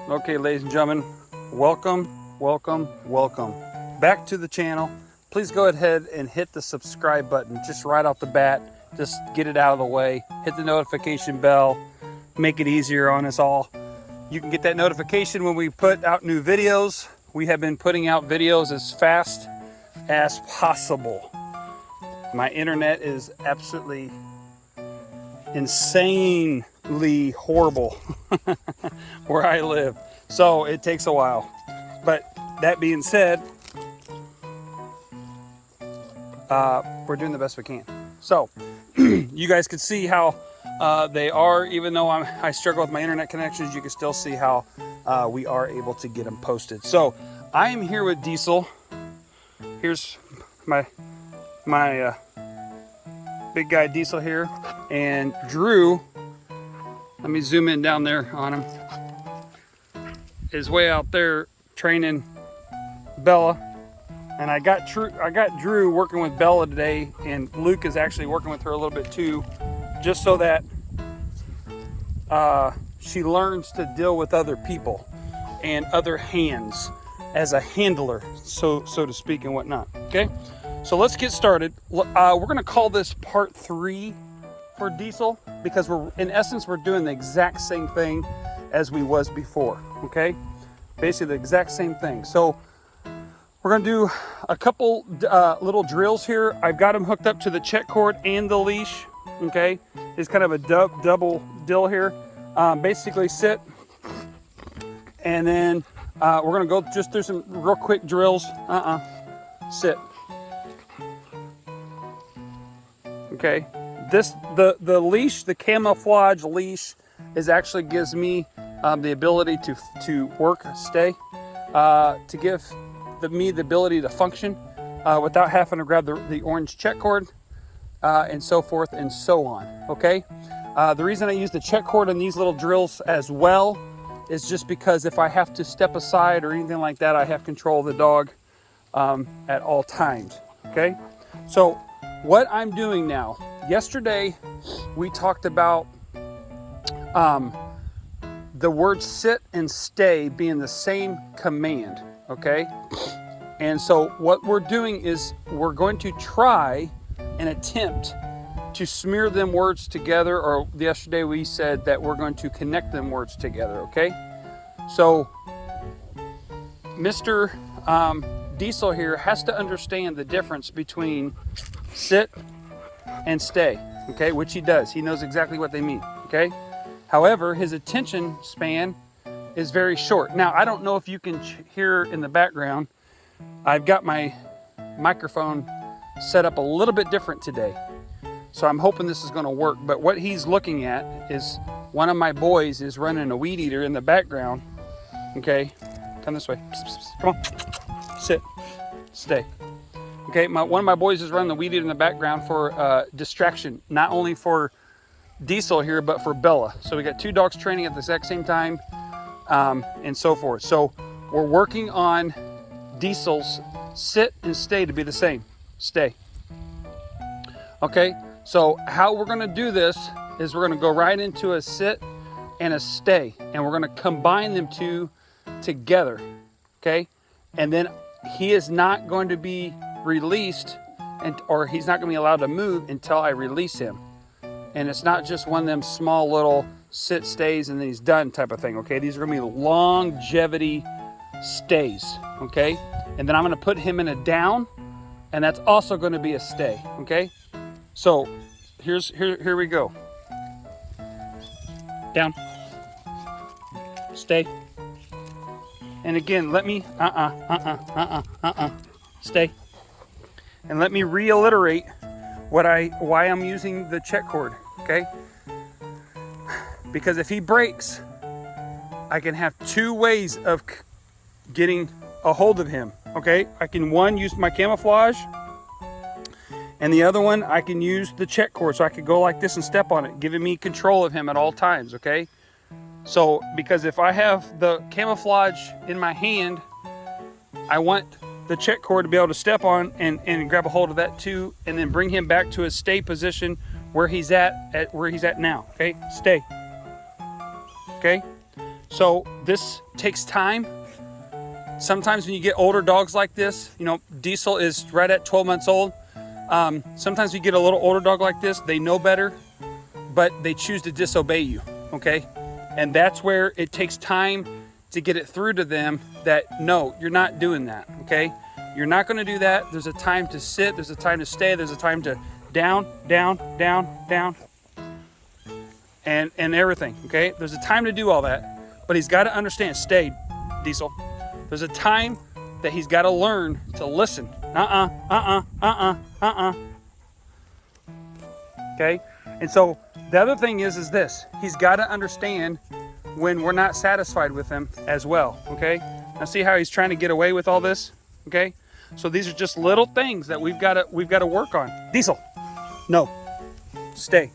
Okay, ladies and gentlemen, welcome back to the channel. Please go ahead and hit the subscribe button just right off the bat. Just get it out of the way. Hit the notification bell. Make it easier on us all. You can get that notification when we put out new videos. We have been putting out videos as fast as possible. My internet is absolutely insanely horrible where I live, so it takes a while. But that being said, we're doing the best we can. So you guys can see how they are, even though I struggle with my internet connections, you can still see how we are able to get them posted. So I am here with Diesel. Here's my big guy Diesel here, and Drew, let me zoom in down there on him, is way out there training Bella. And I got Drew working with Bella today, and Luke is actually working with her a little bit too, just so that she learns to deal with other people and other hands as a handler, so to speak, and whatnot. Okay, so let's get started. We're going to call this part 3 for Diesel, because we're doing the exact same thing as we was before. Okay, basically the exact same thing. So we're going to do a couple little drills here. I've got him hooked up to the check cord and the leash. Okay, it's kind of a double deal here. Basically sit, and then we're going to go just through some real quick drills. Sit. Okay, the leash, the camouflage leash, actually gives me the ability to work, stay, to give me the ability to function without having to grab the orange check cord, and so forth and so on. Okay, the reason I use the check cord in these little drills as well is just because if I have to step aside or anything like that, I have control of the dog at all times. Okay, so what I'm doing now, yesterday we talked about the words sit and stay being the same command. Okay, and so what we're doing is we're going to try and attempt to smear them words together, or yesterday we said that we're going to connect them words together. Okay, so Mr. Diesel here has to understand the difference between sit and stay. Okay, which he does. He knows exactly what they mean. Okay, however, his attention span is very short. Now, I don't know if you can hear in the background, I've got my microphone set up a little bit different today, so I'm hoping this is going to work. But what he's looking at is one of my boys is running a weed eater in the background. Okay, come this way. Come on, sit, stay. Okay, one of my boys is running the weed eater in the background for distraction, not only for Diesel here, but for Bella. So we got two dogs training at the exact same time, and so forth. So we're working on Diesel's sit and stay to be the same. Stay. Okay, so how we're going to do this is we're going to go right into a sit and a stay, and we're going to combine them two together. Okay, and then he is not going to be released, or he's not going to be allowed to move until I release him. And it's not just one of them small little sit stays and then he's done type of thing. Okay, these are going to be longevity stays. Okay, and then I'm going to put him in a down, and that's also going to be a stay. Okay, so here we go. Down, stay, and again let me stay, and let me reiterate why I'm using the check cord. Okay, because if he breaks, I can have two ways of getting a hold of him. Okay, I can use my camouflage, and the other one I can use the check cord, so I could go like this and step on it, giving me control of him at all times. Okay, so because if I have the camouflage in my hand, I want the check cord to be able to step on and grab a hold of that too, and then bring him back to his stay position where he's at where he's at now. Okay, stay. Okay, So this takes time. Sometimes when you get older dogs like this, you know, Diesel is right at 12 months old. Sometimes you get a little older dog like this, they know better, but they choose to disobey you, okay? And that's where it takes time to get it through to them that, no, you're not doing that, okay? You're not gonna do that. There's a time to sit, there's a time to stay, there's a time to down, down, down, down, and everything, okay? There's a time to do all that, but he's gotta understand, stay, Diesel. There's a time that he's gotta learn to listen. Okay? And so the other thing is this, he's gotta understand when we're not satisfied with him as well, okay? Now see how he's trying to get away with all this, okay? So these are just little things that we've got to work on. Diesel, no, stay,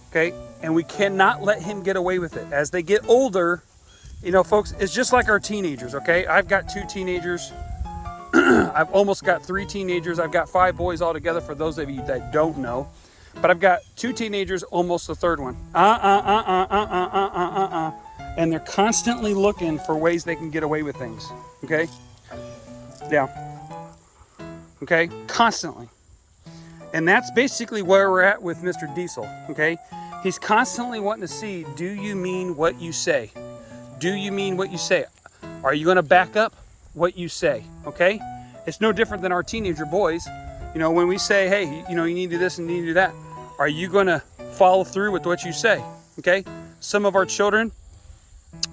okay? And we cannot let him get away with it. As they get older, you know, folks, it's just like our teenagers, okay? I've got 2 teenagers. I've almost got 3 teenagers. I've got 5 boys altogether, for those of you that don't know. But I've got 2 teenagers, almost the 3rd one. And they're constantly looking for ways they can get away with things, okay? Yeah. Okay, constantly. And that's basically where we're at with Mr. Diesel, okay? He's constantly wanting to see, do you mean what you say? Do you mean what you say? Are you gonna back up what you say, okay? It's no different than our teenager boys. You know, when we say, hey, you know, you need to do this and you need to do that, are you gonna follow through with what you say, okay? Some of our children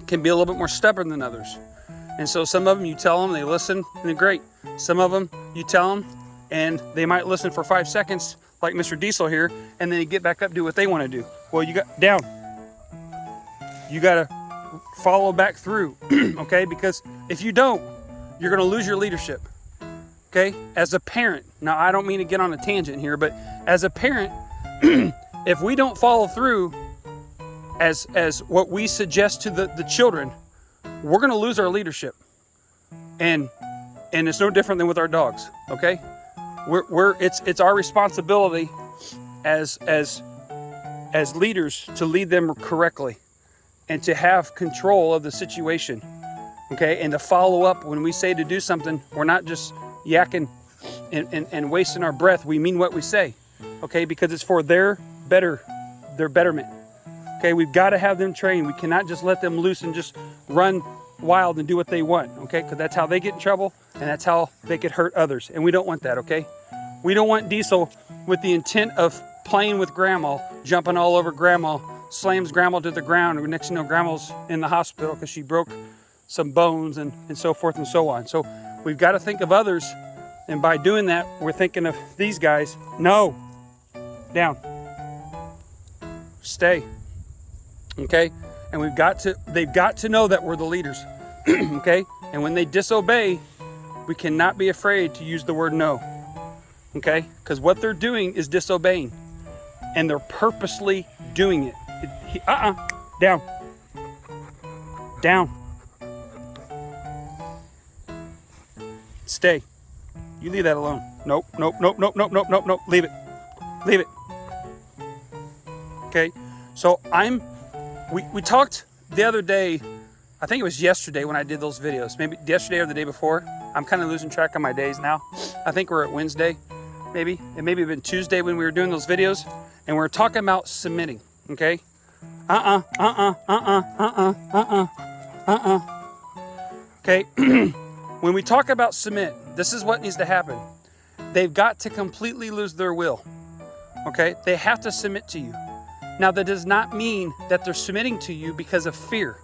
can be a little bit more stubborn than others. And so some of them, you tell them, they listen, and they're great. Some of them, you tell them, and they might listen for 5 seconds, like Mr. Diesel here, and then they get back up, do what they want to do. Well, you got down. You got to follow back through, okay? Because if you don't, you're going to lose your leadership, okay? As a parent, now I don't mean to get on a tangent here, but as a parent, if we don't follow through as what we suggest to the children, we're going to lose our leadership. And it's no different than with our dogs, okay? It's our responsibility as leaders to lead them correctly and to have control of the situation, okay? And to follow up when we say to do something. We're not just yakking and wasting our breath. We mean what we say, okay? Because it's for their betterment. Okay, we've got to have them trained. We cannot just let them loose and just run wild and do what they want, okay? Because that's how they get in trouble, and that's how they could hurt others. And we don't want that, okay? We don't want Diesel with the intent of playing with Grandma, jumping all over Grandma, slams Grandma to the ground, and next thing you know, Grandma's in the hospital because she broke some bones and so forth and so on. So we've got to think of others, and by doing that, we're thinking of these guys. No, down, stay. Okay, and they've got to know that we're the leaders. Okay, and when they disobey, we cannot be afraid to use the word no. Okay, because what they're doing is disobeying, and they're purposely doing it. Down, down, stay. You leave that alone. Nope, nope, nope, nope, nope, nope, nope, nope. Leave it, leave it. Okay, so we talked the other day, I think it was yesterday when I did those videos, maybe yesterday or the day before. I'm kind of losing track of my days now. I think we're at Wednesday, maybe. It maybe been Tuesday when we were doing those videos, and we were talking about submitting, okay? Okay, when we talk about submit, this is what needs to happen. They've got to completely lose their will, okay? They have to submit to you. Now, that does not mean that they're submitting to you because of fear.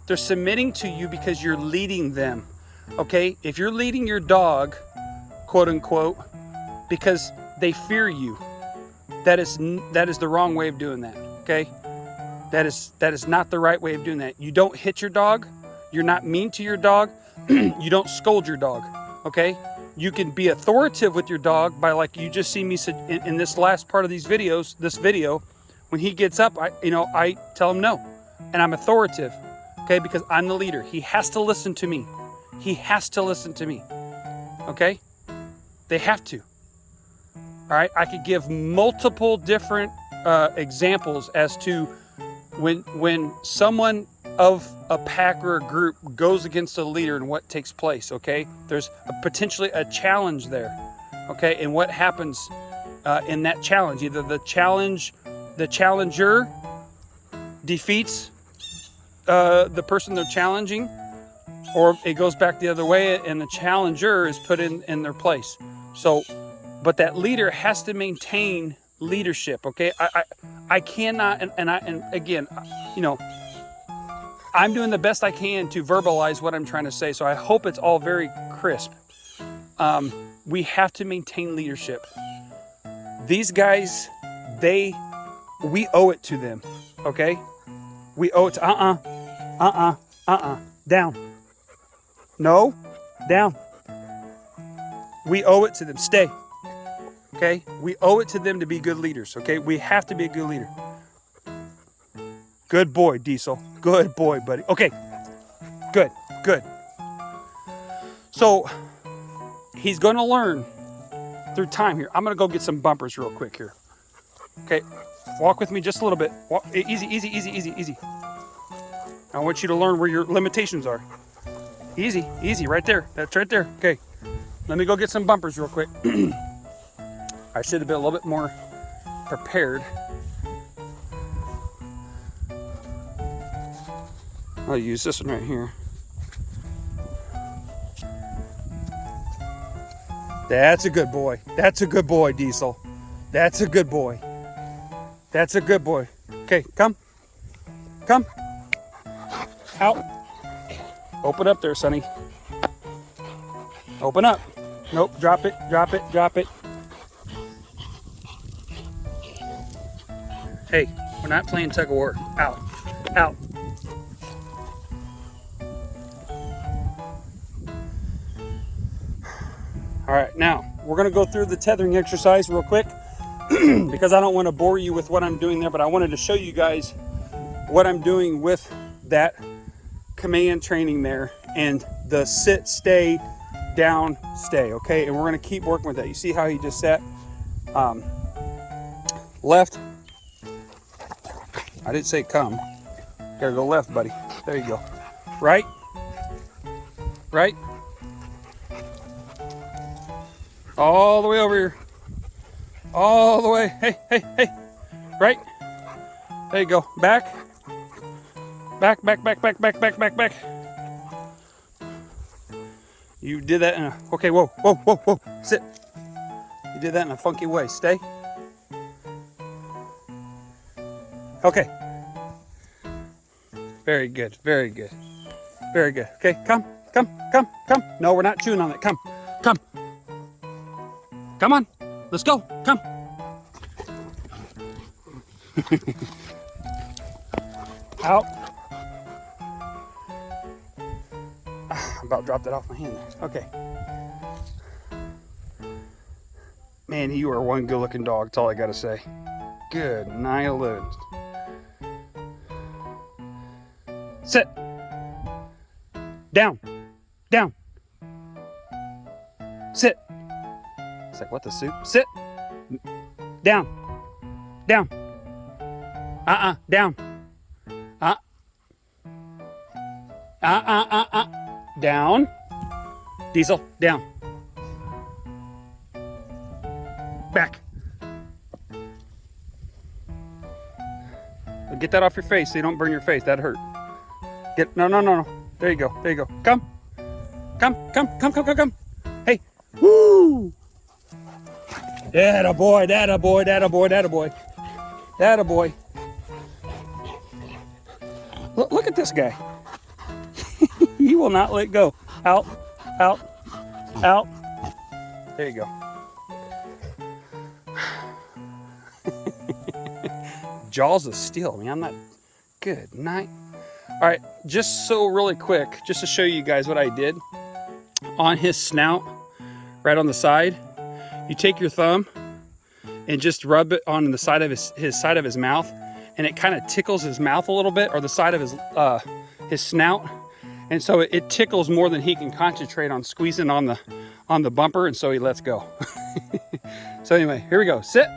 They're submitting to you because you're leading them, okay? If you're leading your dog, quote unquote, because they fear you, that is the wrong way of doing that, okay? That is not the right way of doing that. You don't hit your dog. You're not mean to your dog. You don't scold your dog, okay? You can be authoritative with your dog by, like you just see me in this last part of these videos, this video. When he gets up, I tell him no, and I'm authoritative, okay? Because I'm the leader. He has to listen to me. He has to listen to me, okay? They have to. All right, I could give multiple different examples as to when someone of a pack or a group goes against a leader and what takes place, okay? There's potentially a challenge there, okay? And what happens in that challenge? Either the challenger defeats the person they're challenging, or it goes back the other way and the challenger is put in their place. So, but that leader has to maintain leadership, okay? I cannot, and again, you know, I'm doing the best I can to verbalize what I'm trying to say, so I hope it's all very crisp. We have to maintain leadership. These guys, we owe it to them, okay? We owe it to, down. No, down. We owe it to them, stay, okay? We owe it to them to be good leaders, okay? We have to be a good leader. Good boy, Diesel. Good boy, buddy. Okay, good. So, he's going to learn through time here. I'm going to go get some bumpers real quick here. Okay, walk with me just a little bit. Walk, easy. I want you to learn where your limitations are. Easy, right there. That's right there. Okay, let me go get some bumpers real quick. I should have been a little bit more prepared. I'll use this one right here. That's a good boy. That's a good boy, Diesel. That's a good boy. That's a good boy. Okay, come. Out. Open up there, Sonny. Open up. Nope, drop it. Hey, we're not playing tug of war. Out. All right, now we're going to go through the tethering exercise real quick because I don't want to bore you with what I'm doing there, but I wanted to show you guys what I'm doing with that command training there and the sit, stay, down, stay, okay? And we're going to keep working with that. You see how he just sat? Left. I didn't say come. Gotta go left, buddy. There you go. Right. All the way over here. All the way. Hey. Right. There you go. Back. You did that in a, okay, whoa. Sit. You did that in a funky way. Stay. Okay. Very good. Okay, come. No, we're not chewing on it. Come. Come on, let's go, come. Out. I about dropped it off my hand there. Okay. Man, you are one good looking dog, that's all I gotta say. Good night, Lord. Sit. Down. Sit. It's like, what the soup? Sit. Down. Down. Down. Diesel, down. Back. Get that off your face so you don't burn your face. That hurt. No. There you go. Come. Hey. Woo! That a boy. Look at this guy. He will not let go. Out. There you go. Jaws of steel. I mean, I'm not good night. All right, just so really quick, just to show you guys what I did on his snout, right on the side. You take your thumb and just rub it on the side of his side of his mouth, and it kind of tickles his mouth a little bit, or the side of his snout, and so it tickles more than he can concentrate on squeezing on the bumper, and so he lets go. So anyway, here we go. Sit.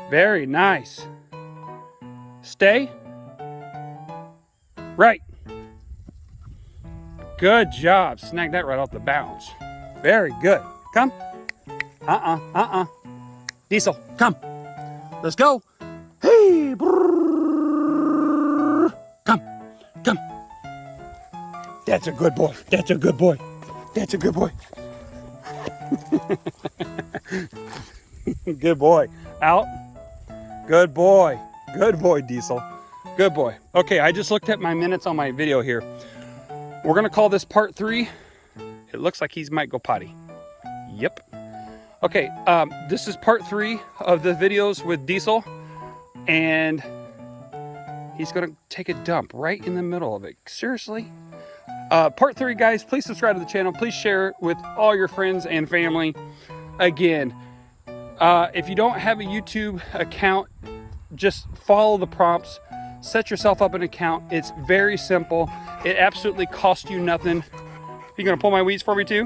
Very nice. Stay. Right. Good job. Snag that right off the bounce. Very good. Come. Diesel, come. Let's go. Hey. Come. Come. That's a good boy. That's a good boy. That's a good boy. Good boy. Out. Good boy. Good boy, Diesel. Good boy. Okay, I just looked at my minutes on my video here. We're gonna call this part 3. It looks like he might go potty. Yep. Okay, this is part 3 of the videos with Diesel, and he's gonna take a dump right in the middle of it. Seriously? Part 3, guys, please subscribe to the channel. Please share with all your friends and family. Again, if you don't have a YouTube account, just follow the prompts. Set yourself up an account. It's very simple. It absolutely costs you nothing. You gonna pull my weeds for me too?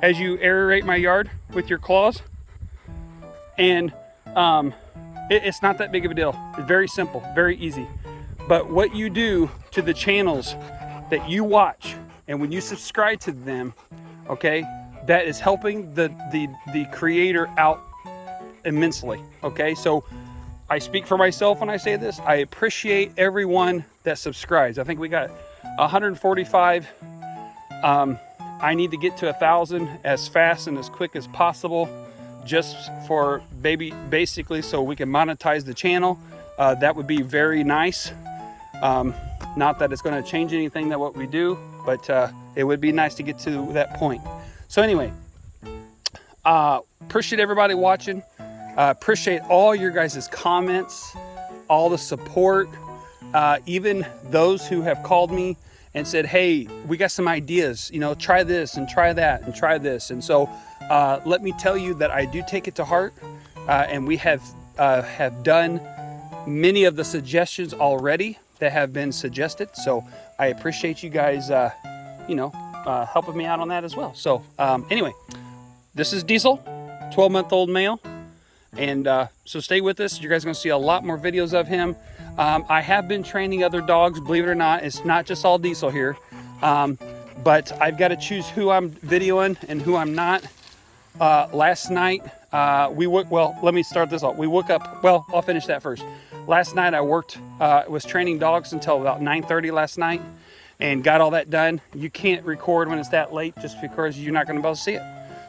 As you aerate my yard with your claws? And it's not that big of a deal. It's very simple, very easy. But what you do to the channels that you watch, and when you subscribe to them, okay, that is helping the creator out immensely. Okay, so I speak for myself when I say this. I appreciate everyone that subscribes. I think we got 145. I need to get to 1,000 as fast and as quick as possible, just for basically so we can monetize the channel. That would be very nice. Not that it's going to change anything that what we do, but it would be nice to get to that point. So anyway, appreciate everybody watching. Appreciate all your guys' comments, all the support, even those who have called me and said, hey, we got some ideas, you know, try this and try that and try this. And so let me tell you that I do take it to heart, and we have done many of the suggestions already that have been suggested. So I appreciate you guys, helping me out on that as well. So anyway, this is Diesel, 12-month-old male. And so stay with us. You guys are going to see a lot more videos of him. I have been training other dogs, believe it or not. It's not just all Diesel here. But I've got to choose who I'm videoing and who I'm not. Last night, let me start this off. We woke up, well, I'll finish that first. Last night I was training dogs until about 9:30 last night and got all that done. You can't record when it's that late just because you're not going to be able to see it.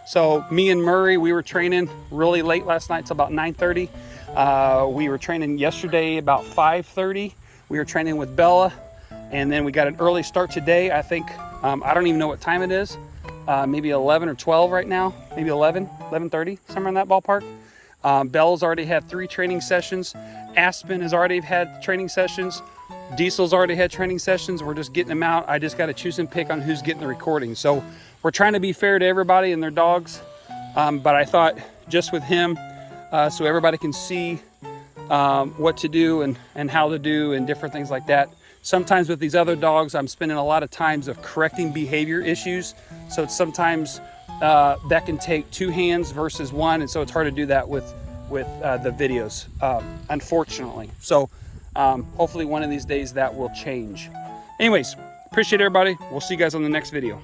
So me and Murray, we were training really late last night till about 9:30. We were training yesterday about 5:30. We were training with Bella, and then we got an early start today. I think, I don't even know what time it is. Maybe 11 or 12 right now, maybe 11:30, somewhere in that ballpark. Bella's already had 3 training sessions. Aspen has already had training sessions. Diesel's already had training sessions. We're just getting them out. I just got to choose and pick on who's getting the recording. So we're trying to be fair to everybody and their dogs. But I thought just with him, so everybody can see what to do and how to do and different things like that. Sometimes with these other dogs, I'm spending a lot of times of correcting behavior issues. So it's sometimes that can take 2 hands versus 1. And so it's hard to do that with the videos, unfortunately. So hopefully one of these days that will change. Anyways, appreciate everybody. We'll see you guys on the next video.